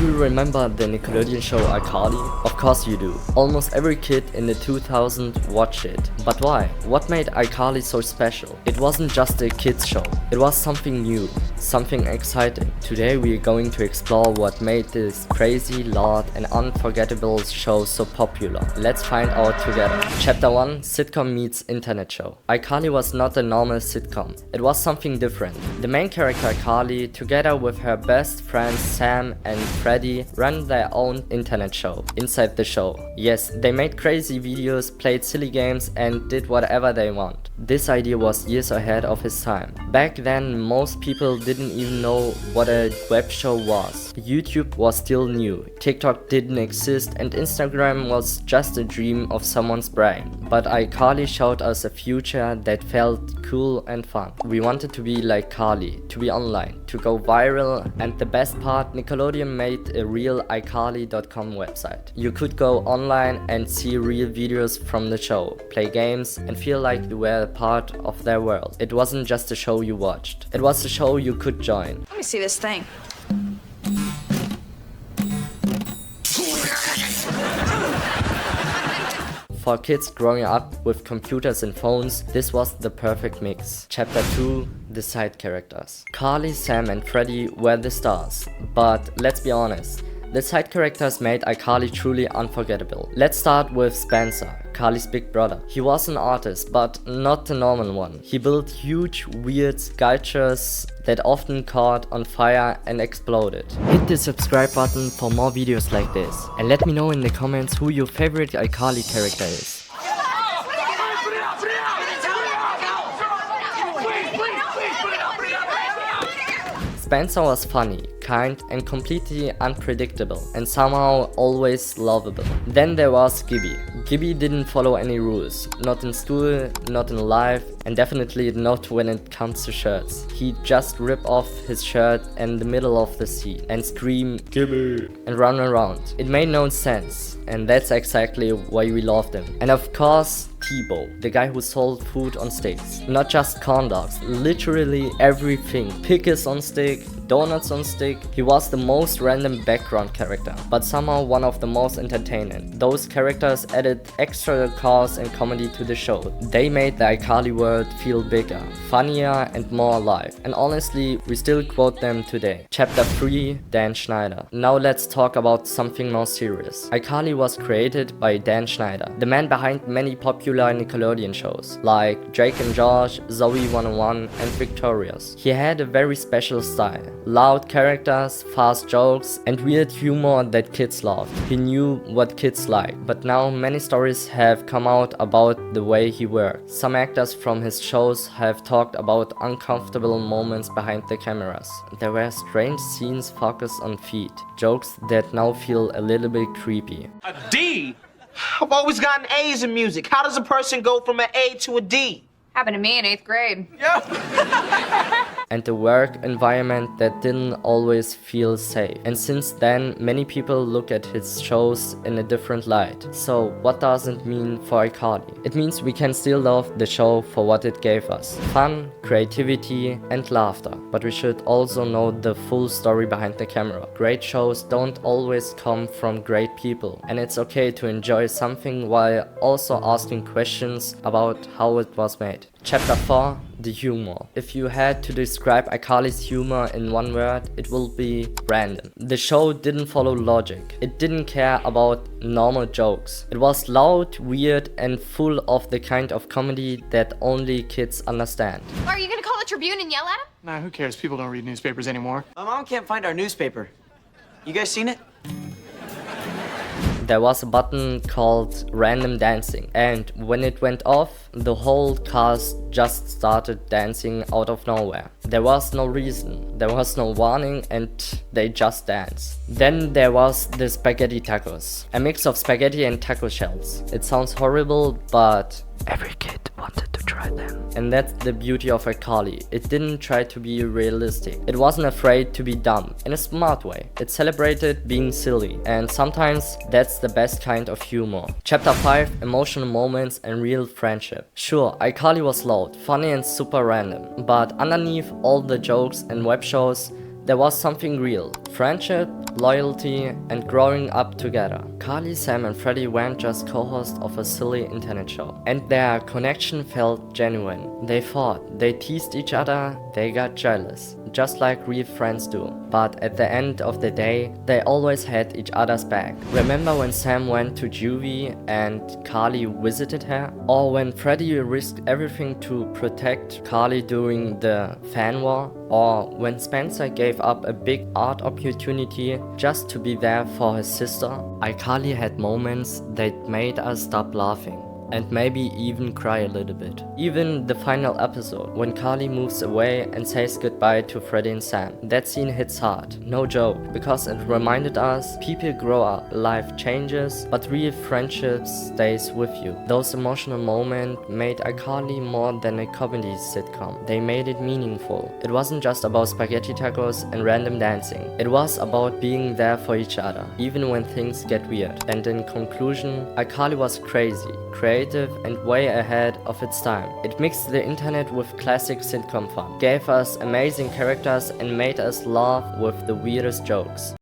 you remember the Nickelodeon show iCARLY? Of course you do. Almost every kid in the 2000s watched it. But why? What made iCARLY so special? It wasn't just a kids show. It was something new, something exciting. Today we are going to explore what made this crazy, loud and unforgettable show so popular. Let's find out together. Chapter 1: Sitcom meets internet show. iCARLY was not a normal sitcom. It was something different. The main character iCARLY, together with her best friends Sam and Freddie, ran their own internet show. Inside the show, yes, they made crazy videos, played silly games and did whatever they want. This idea was years ahead of its time. Back then, most people didn't even know what a web show was. YouTube was still new, TikTok didn't exist and Instagram was just a dream of someone's brain. But iCARLY showed us a future that felt cool and fun. We wanted to be like Carly, to be online, to go viral, and the best part, Nickelodeon made a real iCarly.com website. You could go online and see real videos from the show, play games and feel like you were a part of their world. It wasn't just a show you watched, it was a show you could join. Let me see this thing. For kids growing up with computers and phones, this was the perfect mix. Chapter 2: The side characters. Carly, Sam and Freddie were the stars, but let's be honest, the side characters made iCARLY truly unforgettable. Let's start with Spencer, Carly's big brother. He was an artist, but not the normal one. He built huge, weird sculptures that often caught on fire and exploded. Hit the subscribe button for more videos like this, and let me know in the comments who your favorite iCARLY character is. Spencer was funny, kind and completely unpredictable, and somehow always lovable. Then there was Gibby. Gibby didn't follow any rules, not in school, not in life, and definitely not when it comes to shirts. He'd just rip off his shirt in the middle of the scene and scream "Gibby" and run around. It made no sense, and that's exactly why we loved him. And of course, T-Bo, the guy who sold food on sticks. Not just corn dogs, literally everything. Pickles on stick, donuts on stick. He was the most random background character, but somehow one of the most entertaining. Those characters added extra chaos and comedy to the show. They made the iCARLY world feel bigger, funnier and more alive. And honestly, we still quote them today. Chapter 3: Dan Schneider. Now let's talk about something more serious. iCARLY was created by Dan Schneider, the man behind many popular Nickelodeon shows like Drake and Josh, Zoe 101 and Victorious. He had a very special style. Loud characters, fast jokes and weird humor that kids loved. He knew what kids liked, but now many stories have come out about the way he worked. Some actors from his shows have talked about uncomfortable moments behind the cameras. There were strange scenes focused on feet, jokes that now feel a little bit creepy. A D? I've always gotten A's in music. How does a person go from an A to a D? Happened to me in 8th grade. And the work environment that didn't always feel safe. And since then, many people look at his shows in a different light. So what does it mean for iCARLY? It means we can still love the show for what it gave us. Fun, creativity and laughter. But we should also know the full story behind the camera. Great shows don't always come from great people. And it's okay to enjoy something while also asking questions about how it was made. Chapter 4: The humor. If you had to describe iCARLY's humor in one word, it will be random. The show didn't follow logic. It didn't care about normal jokes. It was loud, weird and full of the kind of comedy that only kids understand. Are you gonna call the Tribune and yell at him? Nah, who cares? People don't read newspapers anymore. My mom can't find our newspaper. You guys seen it? There was a button called random dancing, and when it went off, the whole cast just started dancing out of nowhere. There was no reason, there was no warning, and they just danced. Then there was the spaghetti tacos, a mix of spaghetti and taco shells. It sounds horrible, but every kid wanted to try them. And that's the beauty of iCARLY. It didn't try to be realistic. It wasn't afraid to be dumb, in a smart way. It celebrated being silly, and sometimes that's the best kind of humor. Chapter 5: Emotional moments and real friendship. Sure, iCARLY was loud, funny and super random, but underneath all the jokes and web shows, there was something real. Friendship, loyalty, and growing up together. Carly, Sam, and Freddie weren't just co-hosts of a silly internet show, and their connection felt genuine. They fought, they teased each other, they got jealous, just like real friends do. But at the end of the day, they always had each other's back. Remember when Sam went to juvie and Carly visited her? Or when Freddie risked everything to protect Carly during the fan war? Or when Spencer gave up a big art opportunity just to be there for his sister? iCarly had moments that made us stop laughing and maybe even cry a little bit. Even the final episode, when Carly moves away and says goodbye to Freddie and Sam. That scene hits hard, no joke, because it reminded us people grow up, life changes, but real friendship stays with you. Those emotional moments made iCarly more than a comedy sitcom. They made it meaningful. It wasn't just about spaghetti tacos and random dancing. It was about being there for each other, even when things get weird. And in conclusion, iCarly was crazy, creative, and way ahead of its time. It mixed the internet with classic sitcom fun, gave us amazing characters, and made us laugh with the weirdest jokes.